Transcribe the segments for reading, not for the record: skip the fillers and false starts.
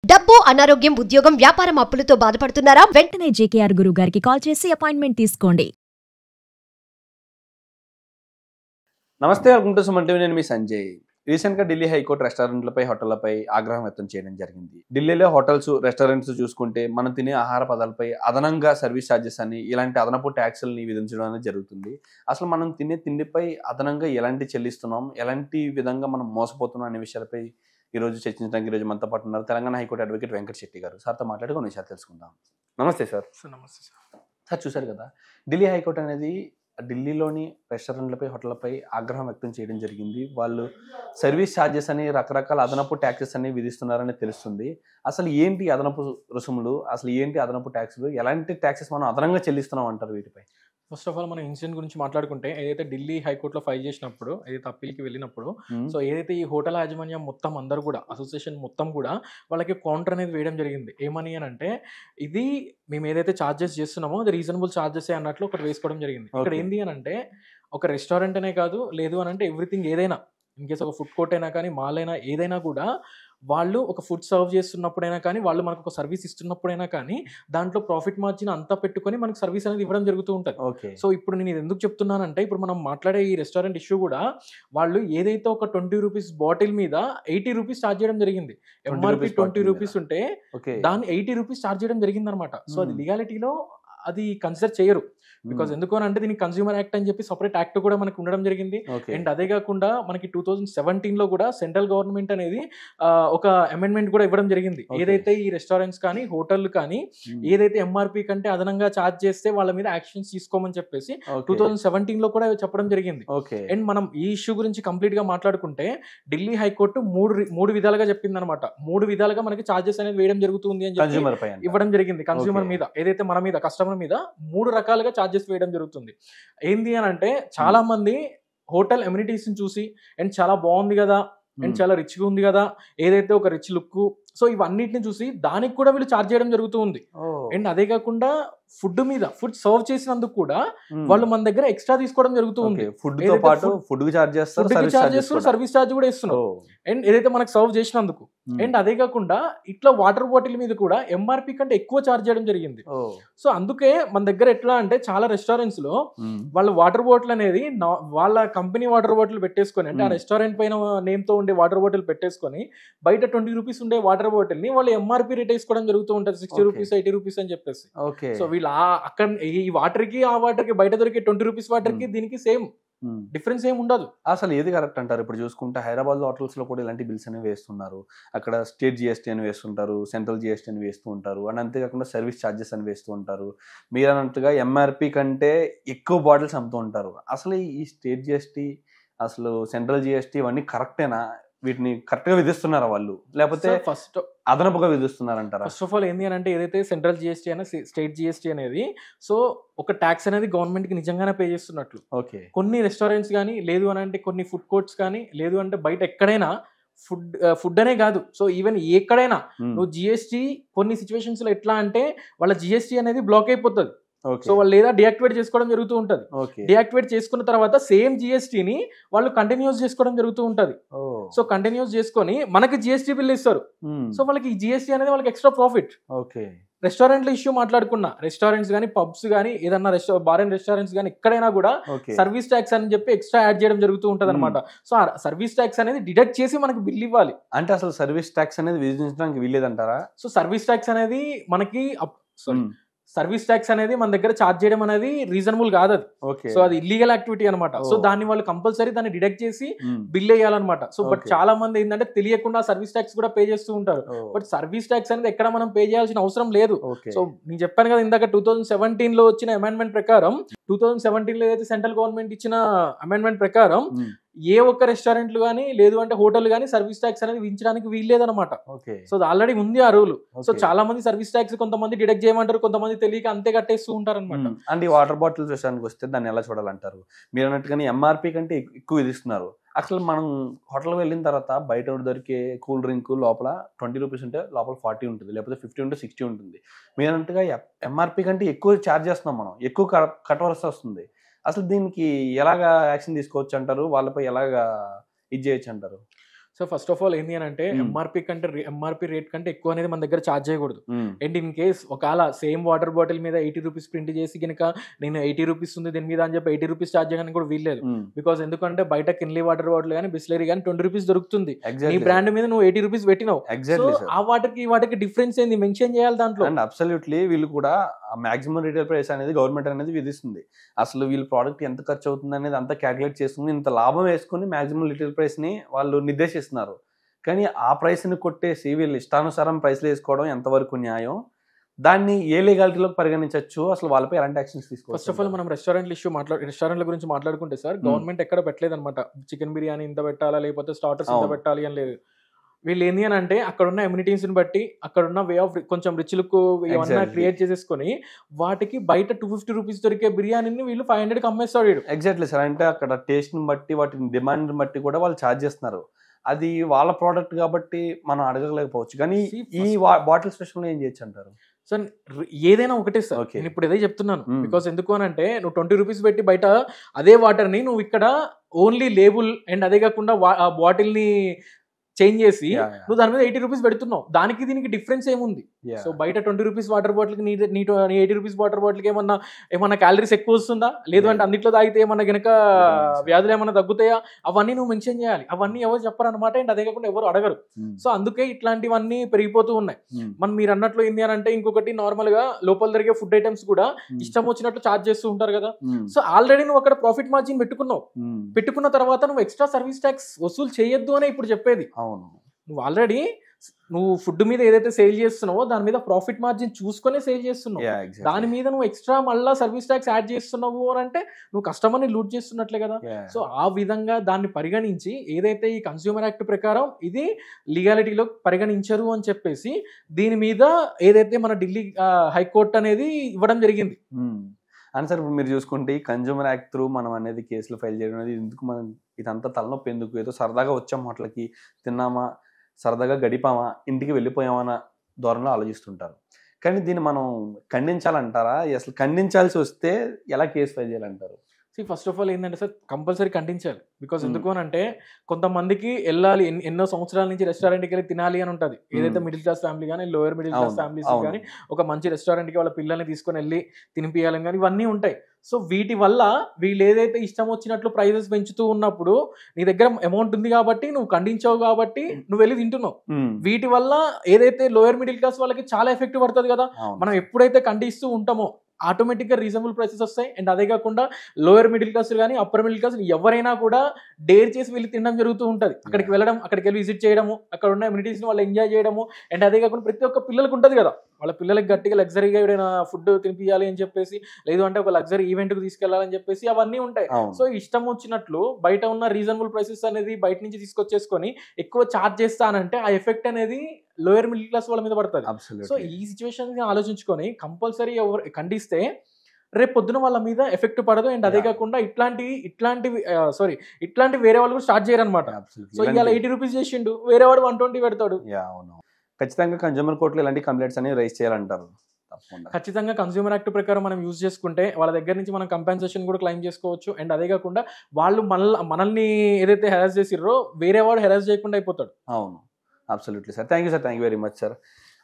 డబ్బు, అనారోగ్యం, ఉద్యోగం, వ్యాపారం అప్పులతో బాధపడుతున్నారా? వెంటనే జేకేఆర్ గురువు గారికి కాల్ చేసి అపాయింట్మెంట్ తీసుకోండి. నమస్తే, వెల్కమ్ టు సుమన్ టీవీ. నేను మీ సంజయ్. రీసెంట్గా ఢిల్లీ హైకోర్టు రెస్టారెంట్లపై, హోటళ్లపై ఆగ్రహం వ్యక్తం చేయడం జరిగింది. ఢిల్లీలో హోటల్స్, రెస్టారెంట్స్ చూసుకుంటే మనం తినే ఆహార పదార్థాలపై అదనంగా సర్వీస్ ఛార్జెస్ అని ఇలాంటి అదనపు ట్యాక్సులని విధించడం అనేది జరుగుతుంది. అసలు మనం తినే తిండిపై అదనంగా ఎలాంటి చెల్లిస్తున్నాం, ఎలాంటి విధంగా మనం మోసపోతున్నాం అనే విషయాలపై ఈరోజు చర్చించడానికి ఈరోజు మనతో పాటు ఉన్నారు తెలంగాణ హైకోర్టు అడ్వకేట్ వెంకట శెట్టి గారు. సార్తో మాట్లాడి కొన్ని విషయాలు తెలుసుకుందాం. నమస్తే సార్. నమస్తే సార్. సార్, చూశారు కదా, ఢిల్లీ హైకోర్టు అనేది ఢిల్లీలోని రెస్టారెంట్లపై, హోటళ్లపై ఆగ్రహం వ్యక్తం చేయడం జరిగింది. వాళ్ళు సర్వీస్ ఛార్జెస్ అని రకరకాల అదనపు ట్యాక్సెస్ అని విధిస్తున్నారని తెలుస్తుంది. అసలు ఏంటి అదనపు రుసుములు, అసలు ఏంటి అదనపు ట్యాక్సులు, ఎలాంటి ట్యాక్సెస్ మనం అదనంగా చెల్లిస్తున్నాం అంటారు వీటిపై? ఫస్ట్ ఆఫ్ ఆల్ మనం ఇన్సిడెంట్ గురించి మాట్లాడుకుంటే, ఏదైతే ఢిల్లీ హైకోర్టులో ఫైల్ చేసినప్పుడు, ఏదైతే అప్పీల్కి వెళ్ళినప్పుడు, సో ఏదైతే ఈ హోటల్ యాజమాన్యం మొత్తం అందరూ కూడా, అసోసియేషన్ మొత్తం కూడా వాళ్ళకి కౌంటర్ అనేది వేయడం జరిగింది. ఏమని అని అంటే, ఇది మేము ఏదైతే ఛార్జెస్ చేస్తున్నామో అది రీజనబుల్ ఛార్జెస్ అన్నట్లు ఒకటి వేసుకోవడం జరిగింది. ఇక్కడ ఏంది అని అంటే, ఒక రెస్టారెంట్ అనే కాదు, లేదు అని అంటే ఎవ్రీథింగ్ ఏదైనా, ఇన్ కేస్ ఒక ఫుడ్ కోర్ట్ అయినా కానీ, మాల్ అయినా, ఏదైనా కూడా వాళ్ళు ఒక ఫుడ్ సర్వ్ చేస్తున్నప్పుడైనా కానీ, వాళ్ళు మనకు ఒక సర్వీస్ ఇస్తున్నప్పుడైనా కానీ, దాంట్లో ప్రాఫిట్ మార్జిన్ అంతా పెట్టుకొని మనకు సర్వీస్ అనేది ఇవ్వడం జరుగుతూ ఉంటుంది. సో ఇప్పుడు నేను ఇది ఎందుకు చెప్తున్నానంటే, ఇప్పుడు మనం మాట్లాడే ఈ రెస్టారెంట్ ఇష్యూ కూడా వాళ్ళు ఏదైతే ఒక 20 రూపీస్ బాటిల్ మీద 80 రూపీస్ ఛార్జ్ చేయడం జరిగింది. ఎంఆర్పి 20 రూపీస్ ఉంటే దాన్ని 80 రూపీస్ ఛార్జ్ చేయడం జరిగింది అనమాట. సో అది లీగాలిటీలో అది కన్సిడర్ చేయరు. బికాజ్ ఎందుకు అని అంటే, దీనికి కన్స్యూమర్ యాక్ట్ అని చెప్పి సపరేట్ యాక్ట్ కూడా మనకి ఉండడం జరిగింది. అండ్ అదే కాకుండా మనకి 2017లో కూడా సెంట్రల్ గవర్నమెంట్ అనేది ఒక అమెండ్మెంట్ కూడా ఇవ్వడం జరిగింది. ఏదైతే ఈ రెస్టారెంట్స్ కానీ, హోటళ్లు కానీ ఏదైతే ఎంఆర్పి కంటే అదనంగా ఛార్జ్ చేస్తే వాళ్ళ మీద యాక్షన్స్ తీసుకోమని చెప్పేసి 2017లో కూడా చెప్పడం జరిగింది. అండ్ మనం ఈ ఇష్యూ గురించి కంప్లీట్ గా మాట్లాడుకుంటే, ఢిల్లీ హైకోర్టు మూడు విధాలుగా చెప్పింది అనమాట. 3 విధాలుగా మనకి ఛార్జెస్ అనేది వేయడం జరుగుతుంది అని చెప్పి ఇవ్వడం జరిగింది. కన్స్యూమర్ మీద, ఏదైతే మన మీద, కస్టమర్ మీద 3 రకాలుగా ఛార్జెస్ వేయడం జరుగుతుంది. ఏంది అని అంటే, చాలా మంది హోటల్ ఎమ్యూనిటీస్ చూసి అండ్ చాలా బాగుంది కదా, అండ్ చాలా రిచ్గా ఉంది కదా, ఏదైతే ఒక రిచ్ లుక్, సో ఇవన్నిటిని చూసి దానికి కూడా వీళ్ళు ఛార్జ్ చేయడం జరుగుతూ ఉంది. అండ్ అదే కాకుండా ఫుడ్ మీద, ఫుడ్ సర్వ్ చేసినందుకు కూడా వాళ్ళు మన దగ్గర ఎక్స్ట్రా తీసుకోవడం జరుగుతూ ఉంది. ఫుడ్ ఛార్జ్ చేస్తారు, సర్వీస్ ఛార్జ్ కూడా ఇస్తున్నారు. అండ్ ఏదైతే మనకు సర్వ్ చేసినందుకు. అండ్ అదే కాకుండా ఇట్లా వాటర్ బాటిల్ మీద కూడా ఎంఆర్పి కంటే ఎక్కువ ఛార్జ్ చేయడం జరిగింది. సో అందుకే మన దగ్గర ఎట్లా అంటే, చాలా రెస్టారెంట్స్ లో వాళ్ళ వాటర్ బాటిల్ అనేది వాళ్ళ కంపెనీ వాటర్ బాటిల్ పెట్టేసుకొని, అంటే ఆ రెస్టారెంట్ పైన నేమ్ తో ఉండే వాటర్ బాటిల్ పెట్టేసుకొని, బయట 20 రూపీస్ ఉండే వాటర్ బాటిల్ ని వాళ్ళు ఎంఆర్పి రేట్ వేసుకోవడం జరుగుతూ ఉంటుంది. 60 రూపీస్, 80 రూపీస్ అని చెప్పేసి. సో వీళ్ళు అక్కడ ఈ వాటర్ కి, ఆ వాటర్ కి, బయట దొరికే 20 రూపీస్ వాటర్ కి దీనికి సేమ్ డిఫరెన్స్ ఏమి ఉండదు. అసలు ఏది కరెక్ట్ అంటారు? ఇప్పుడు చూసుకుంటే హైదరాబాద్ లో హోటల్స్ లో కూడా ఇలాంటి బిల్స్ అనేవి వేస్తున్నారు. అక్కడ స్టేట్ జిఎస్టీ అని వేస్తుంటారు, సెంట్రల్ జిఎస్టీ అని వేస్తూ ఉంటారు, అండ్ అంతేకాకుండా సర్వీస్ ఛార్జెస్ అని వేస్తూ ఉంటారు. మీరు అన్నట్టుగా ఎంఆర్పి కంటే ఎక్కువ బాటిల్స్ అమ్ముతూ ఉంటారు. అసలు ఈ స్టేట్ జిఎస్టీ, అసలు సెంట్రల్ జిఎస్టీ ఇవన్నీ కరెక్టేనా? వీటిని కరెక్ట్ గా విధిస్తున్నారా వాళ్ళు, లేకపోతే ఫస్ట్ అదనపుగా విధిస్తున్నారంటారా? ఫస్ట్ ఆఫ్ ఆల్ ఏంటి అని అంటే, ఏదైతే సెంట్రల్ జిఎస్టీ అయినా స్టేట్ జిఎస్టీ అనేది, సో ఒక ట్యాక్స్ అనేది గవర్నమెంట్ కి నిజంగానే పే చేస్తున్నట్లు. కొన్ని రెస్టారెంట్స్ కానీ, లేదు అని అంటే కొన్ని ఫుడ్ కోర్ట్స్ కానీ, లేదు అంటే బయట ఎక్కడైనా ఫుడ్ అనే కాదు, సో ఈవెన్ ఎక్కడైనా నువ్వు జిఎస్టీ కొన్ని సిచ్యువేషన్స్ లో ఎట్లా అంటే, వాళ్ళ జిఎస్టీ అనేది బ్లాక్ అయిపోతుంది. సో వాళ్ళు లేదా డియాక్టివేట్ చేసుకోవడం జరుగుతూ ఉంటది. డియాక్టివేట్ చేసుకున్న తర్వాత సేమ్ జిఎస్టీని వాళ్ళు కంటిన్యూస్ చేసుకోవడం జరుగుతూ ఉంటది. సో కంటిన్యూస్ చేసుకొని మనకి జిఎస్టీ బిల్ ఇస్తారు. సో వాళ్ళకి ఈ జిఎస్టీ అనేది వాళ్ళకి ఎక్స్ట్రా ప్రాఫిట్. రెస్టారెంట్ల ఇష్యూ మాట్లాడుకున్నా, రెస్టారెంట్స్ కానీ, పబ్స్ కానీ, ఏదన్నా బార్ అండ్ రెస్టారెంట్స్ కానీ, ఎక్కడైనా కూడా సర్వీస్ ట్యాక్స్ అని చెప్పి ఎక్స్ట్రా యాడ్ చేయడం జరుగుతూ ఉంటది అనమాట. సో ఆ సర్వీస్ ట్యాక్స్ అనేది డిడక్ట్ చేసి మనకి బిల్ ఇవ్వాలి. అంటే అసలు సర్వీస్ ట్యాక్స్ అనేది విధించడానికి వీల్లేదంటారా? సో సర్వీస్ ట్యాక్స్ అనేది మనకి సర్వీస్ ట్యాక్స్ అనేది మన దగ్గర ఛార్జ్ చేయడం అనేది రీజనబుల్ కాదు అది. సో అది ఇల్లీగల్ యాక్టివిటీ అనమాట. సో దాన్ని వాళ్ళు కంపల్సరీ దాన్ని డిడక్ట్ చేసి బిల్ వేయాలన్నమాట. సో బట్ చాలా మంది ఏంటంటే తెలియకుండా సర్వీస్ ట్యాక్స్ కూడా పే చేస్తూ ఉంటారు. బట్ సర్వీస్ ట్యాక్స్ అనేది ఎక్కడ మనం పే చేయాల్సిన అవసరం లేదు. సో నేను చెప్పాను కదా ఇందాక, 2017లో వచ్చిన అమెండ్మెంట్ ప్రకారం, 2017లో ఏదైతే సెంట్రల్ గవర్నమెంట్ ఇచ్చిన అమెండ్మెంట్ ప్రకారం ఏ ఒక్క రెస్టారెంట్లు కానీ, లేదు అంటే హోటల్ కానీ సర్వీస్ ట్యాక్స్ అనేది విధించడానికి వీల్లేదనమాట. సో ఆల్రెడీ ఉంది ఆ రూల్. సో చాలా మంది సర్వీస్ ట్యాక్స్ కొంతమంది డిడక్ట్ చేయమంటారు, కొంతమంది తెలియక అంతే కట్టేస్తూ ఉంటారు అనమాట. అంటే ఈ వాటర్ బాటిల్స్ విషయానికి వస్తే దాన్ని ఎలా చూడాలంటారు? మీరు అన్నట్టుగానే ఎంఆర్పి కంటే ఎక్కువ విధిస్తున్నారు. అసలు మనం హోటల్కి వెళ్ళిన తర్వాత బయట దొరికే కూల్ డ్రింక్ లోపల 20 రూపీస్ ఉంటే లోపల 40 ఉంటుంది, లేకపోతే 50 ఉంటే 60 ఉంటుంది. మీరు అన్నట్టుగా ఎంఆర్పి కంటే ఎక్కువ ఛార్జ్ చేస్తున్నాం మనం, ఎక్కువ కట్టవలసి వస్తుంది. అసలు దీనికి ఎలాగా యాక్షన్ తీసుకోవచ్చు అంటారు? వాళ్ళపై ఎలాగా ఇది చేయొచ్చు అంటారు? సో ఫస్ట్ ఆఫ్ ఆల్ ఏంటి అని అంటే ఎంఆర్పి రేట్ కంటే ఎక్కువ అనేది మన దగ్గర ఛార్జ్ చేయకూడదు. అండ్ ఇన్ కేస్ ఒకవేళ సేమ్ వాటర్ బాటిల్ మీద 80 రూపీస్ ప్రింట్ చేసి కనుక నేను 80 రూపీస్ ఉంది దీని మీద అని చెప్పి 80 రూపీస్ ఛార్జ్ చేయడానికి కూడా వీల్లేదు. బికాస్ ఎందుకంటే బయట కిన్లీ వాటర్ బాటిల్ కానీ బిస్లరీ కానీ 20 రూపీస్ దొరుకుతుంది. నీ బ్రాండ్ మీద నువ్వు 80 రూపీస్ పెట్టినావు. ఆ వాటర్కి ఈ వాటర్కి డిఫరెన్స్ ఏంది మెన్షన్ చేయాలి దాంట్లో. అండ్ అబ్సల్యూట్లీ వీళ్ళు కూడా మాక్సిమం రిటైల్ ప్రైస్ అనేది గవర్నమెంట్ అనేది విధిస్తుంది. అసలు వీళ్ళ ప్రోడక్ట్ ఎంత ఖర్చు అవుతుంది అనేది అంతా క్యాలిక్యులేట్ చేస్తుంది. ఇంత లాభం వేసుకుని మాక్సిమం రిటైల్ ప్రైస్ ని వాళ్ళు నిర్దేశిస్తున్నారు. కానీ ఆ ప్రైస్ ని కొట్టేసి వీళ్ళు ఇష్టానుసారం ప్రైస్లు వేసుకోవడం ఎంతవరకు న్యాయం, దాన్ని ఏ లీగాలిటీలో పరిగణించవచ్చు, అసలు వాళ్ళపై ఎలాంటి యాక్షన్స్ తీసుకోవచ్చు? ఫస్ట్ ఆఫ్ ఆల్ మనం రెస్టారెంట్ల గురించి మాట్లాడుకుంటే సార్, గవర్నమెంట్ ఎక్కడ పెట్టలేదు అనమాట చికెన్ బిర్యానీ ఇంత పెట్టాలా లేకపోతే స్టార్టర్స్ ఇంత పెట్టాలి అని లేదు. వీళ్ళు ఏంటి అని అంటే అక్కడున్న ఎమ్యూనిటీస్ ని బట్టి అక్కడున్న వే ఆఫ్ కొంచెం రిచ్ లుక్ ఏమన్నా క్రియేట్ చేసేసుకొని వాటికి బయట 250 రూపీస్ దొరికే బిర్యానీని వీళ్ళు 500కి అమ్మేస్తాడు. Exactly sir. అంటే అక్కడ టేస్ట్ ని బట్టి వాటి డిమాండ్ బట్టి కూడా వాళ్ళు ఛార్జ్ చేస్తున్నారు. అది వాళ్ళ ప్రోడక్ట్ కాబట్టి మనం అడగలేకపోవచ్చు. కానీ ఈ బాటిల్ స్పెషల్ ఏం చేయొచ్చు అంటారు సార్? ఏదైనా ఒకటే సార్, నేను ఇప్పుడు ఇదే చెప్తున్నాను. బికాస్ ఎందుకు అని అంటే నువ్వు 20 రూపీస్ పెట్టి బయట అదే వాటర్ ని నువ్వు ఇక్కడ ఓన్లీ లేబుల్ అండ్ అదే కాకుండా ఆ బాటిల్ ని చేంజ్ చేసి నువ్వు దాని మీద 80 రూపీస్ పెడుతున్నావు. దానికి దీనికి డిఫరెన్స్ ఏముంది? సో బయట 20 రూపీస్ వాటర్ బాటిల్ కి నీ 80 రూపీస్ వాటర్ బాటిల్ కి ఏమన్నా క్యాలరీస్ ఎక్కువ వస్తుందా? లేదు అంటే అన్నిట్లో తాగితే ఏమన్నా గనక వ్యాధులు ఏమన్నా తగ్గుతాయా? అవన్నీ నువ్వు మెన్షన్ చేయాలి. అవన్నీ ఎవరు చెప్పరు అనమాట. అండ్ అదే కాకుండా ఎవరు అడగరు. సో అందుకే ఇట్లాంటివన్నీ పెరిగిపోతూ ఉన్నాయి. మనం మీరు అన్నట్లు ఏంటి అని అంటే ఇంకొకటి నార్మల్ గా లోపల జరిగే ఫుడ్ ఐటమ్స్ కూడా ఇష్టం వచ్చినట్లు ఛార్జ్ చేస్తూ ఉంటారు కదా. సో ఆల్రెడీ నువ్వు అక్కడ ప్రాఫిట్ మార్జిన్ పెట్టుకున్న తర్వాత నువ్వు ఎక్స్ట్రా సర్వీస్ ట్యాక్స్ వసూలు చేయొద్దు అనే ఇప్పుడు చెప్పేది. నువ్వు ఆల్రెడీ నువ్వు ఫుడ్ మీద ఏదైతే సేల్ చేస్తున్నావో దాని మీద ప్రాఫిట్ మార్జిన్ చూసుకునే సేల్ చేస్తున్నావు. దాని మీద నువ్వు ఎక్స్ట్రా మళ్ళీ సర్వీస్ ట్యాక్స్ యాడ్ చేస్తున్నావు అని అంటే నువ్వు కస్టమర్ని లూట్ చేస్తున్నట్లే కదా. సో ఆ విధంగా దాన్ని పరిగణించి ఏదైతే ఈ కన్స్యూమర్ యాక్ట్ ప్రకారం ఇది లీగాలిటీలో పరిగణించరు అని చెప్పేసి దీని మీద ఏదైతే మన ఢిల్లీ హైకోర్టు అనేది ఇవ్వడం జరిగింది. అని సార్ ఇప్పుడు మీరు చూసుకుంటే ఈ కన్స్యూమర్ యాక్ట్ త్రూ మనం అనేది కేసులు ఫైల్ చేయడం అనేది ఎందుకు, మనం ఇదంతా తలనొప్పి ఎందుకు? ఏదో సరదాగా వచ్చాం హోటల్కి, తిన్నామా, సరదాగా గడిపామా, ఇంటికి వెళ్ళిపోయామా అన్న ధోరణిలో ఆలోచిస్తుంటారు. కానీ దీన్ని మనం ఖండించాలంటారా? అసలు ఖండించాల్సి వస్తే ఎలా కేసు ఫైల్ చేయాలంటారు? ఫస్ట్ ఆఫ్ ఆల్ ఏంటంటే సార్ కంపల్సరీ ఖండించాలి. బికాస్ ఎందుకు అని అంటే కొంతమందికి వెళ్ళాలి, ఎన్నో సంవత్సరాల నుంచి రెస్టారెంట్కి వెళ్ళి తినాలి అని ఉంటుంది. ఏదైతే మిడిల్ క్లాస్ ఫ్యామిలీ కానీ లోయర్ మిడిల్ క్లాస్ ఫ్యామిలీస్ కానీ ఒక మంచి రెస్టారెంట్కి వాళ్ళ పిల్లల్ని తీసుకొని వెళ్ళి తినిపియాలని కానీ ఇవన్నీ ఉంటాయి. సో వీటి వల్ల వీళ్ళు ఏదైతే ఇష్టం వచ్చినట్లు ప్రైజెస్ పెంచుతూ ఉన్నప్పుడు నీ దగ్గర అమౌంట్ ఉంది కాబట్టి నువ్వు ఖండించావు కాబట్టి నువ్వు వెళ్ళి తింటున్నావు. వీటి వల్ల ఏదైతే లోయర్ మిడిల్ క్లాస్ వాళ్ళకి చాలా ఎఫెక్ట్ పడుతుంది కదా. మనం ఎప్పుడైతే ఖండిస్తూ ఉంటామో ఆటోమేటిక్గా రీజనబుల్ ప్రైసెస్ వస్తాయి. అండ్ అదే కాకుండా లోయర్ మిడిల్ క్లాస్ కానీ అప్పర్ మిడిల్ క్లాస్ ఎవరైనా కూడా డేర్ చేసి వెళ్ళి తినడం జరుగుతూ ఉంటుంది. అక్కడికి వెళ్ళడం, అక్కడికి వెళ్ళి విజిట్ చేయడము, అక్కడ ఉన్న అమ్యూనిటీస్ని వాళ్ళు ఎంజాయ్ చేయడము. అండ్ అదే కాకుండా ప్రతి ఒక్క పిల్లలకు ఉంటుంది కదా, వాళ్ళ పిల్లలకి గట్టిగా లగ్జరీగా ఏదైనా ఫుడ్ తినిపించాలి అని చెప్పేసి, లేదు అంటే ఒక లగ్జరీ ఈవెంట్కి తీసుకెళ్లాలని చెప్పేసి అవన్నీ ఉంటాయి. సో ఇష్టం వచ్చినట్లు బయట ఉన్న రీజనబుల్ ప్రైసెస్ అనేది బయట నుంచి తీసుకొచ్చేసుకొని ఎక్కువ ఛార్జ్ చేస్తానంటే ఆ ఎఫెక్ట్ అనేది లోయర్ మిడిల్ క్లాస్ వాళ్ళ మీద పడుతుంది. సో ఈ సిచ్యువేషన్ ఆలోచించుకొని కంపల్సరీ ఎవరు ఖండిస్తే రేపు పొద్దున వాళ్ళ మీద ఎఫెక్ట్ పడదు. అండ్ అదే కాకుండా ఇట్లాంటి వేరే వాళ్ళు కూడా స్టార్ట్ చేయరనమాట. సో ఇవాళ 80 రూపీస్ చేసిండు, వేరే వాడు 120 పెడతాడు. ఖచ్చితంగా కన్స్యూమర్ కోర్టులో ఇలాంటి కంప్లైంట్స్ అనేవి రైజ్ చేయాలంటారు. ఖచ్చితంగా కన్స్యూమర్ యాక్ట్ ప్రకారం మనం యూజ్ చేసుకుంటే వాళ్ళ దగ్గర నుంచి మనం కంపెన్సేషన్ కూడా క్లెయిమ్ చేసుకోవచ్చు. అండ్ అదే కాకుండా వాళ్ళు మనల్ని ఏదైతే హెరాస్ చేసిర్రో వేరే వాడు హెరాస్ చేయకుండా అయిపోతాడు. అవును, absolutely sir. Thank you very much sir.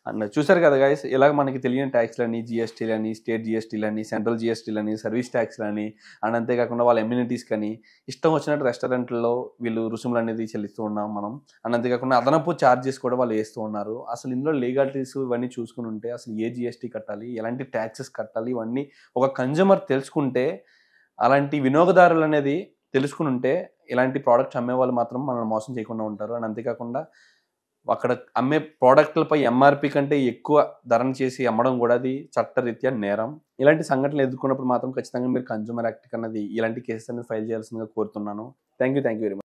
And చూసారు కదా గైస్, ఇలాగ మనకి తెలియని ట్యాక్స్లని, జిఎస్టీలని, స్టేట్ జిఎస్టీలని, సెంట్రల్ జిఎస్టీలని, సర్వీస్ ట్యాక్స్లని, అండ్ అంతేకాకుండా వాళ్ళ ఎమ్యూనిటీస్ కానీ ఇష్టం వచ్చినట్టు రెస్టారెంట్లో వీళ్ళు రుసుములు అనేది చెల్లిస్తూ ఉన్నాం మనం. అండ్ అంతేకాకుండా అదనపు ఛార్జెస్ కూడా వాళ్ళు వేస్తూ ఉన్నారు. అసలు ఇందులో లీగాలిటీస్ ఇవన్నీ చూసుకుని ఉంటే అసలు ఏ జిఎస్టీ కట్టాలి, ఎలాంటి ట్యాక్సెస్ కట్టాలి, ఇవన్నీ ఒక కన్జ్యూమర్ తెలుసుకుంటే, అలాంటి వినియోగదారులు అనేది తెలుసుకుని ఉంటే ఇలాంటి ప్రోడక్ట్స్ అమ్మే వాళ్ళు మాత్రం మనల్ని మోసం చేయకుండా ఉంటారు. అండ్ అంతేకాకుండా అక్కడ అమ్మే ప్రోడక్ట్లపై ఎంఆర్పి కంటే ఎక్కువ ధరను చేసి అమ్మడం కూడా అది చట్టరీత్యా నేరం. ఇలాంటి సంఘటనలు ఎదుర్కొన్నప్పుడు మాత్రం ఖచ్చితంగా మీరు కన్స్యూమర్ యాక్ట్ అన్నది ఇలాంటి కేసెస్ అనేది ఫైల్ చేయాల్సిందిగా కోరుతున్నాను. Thank you very much.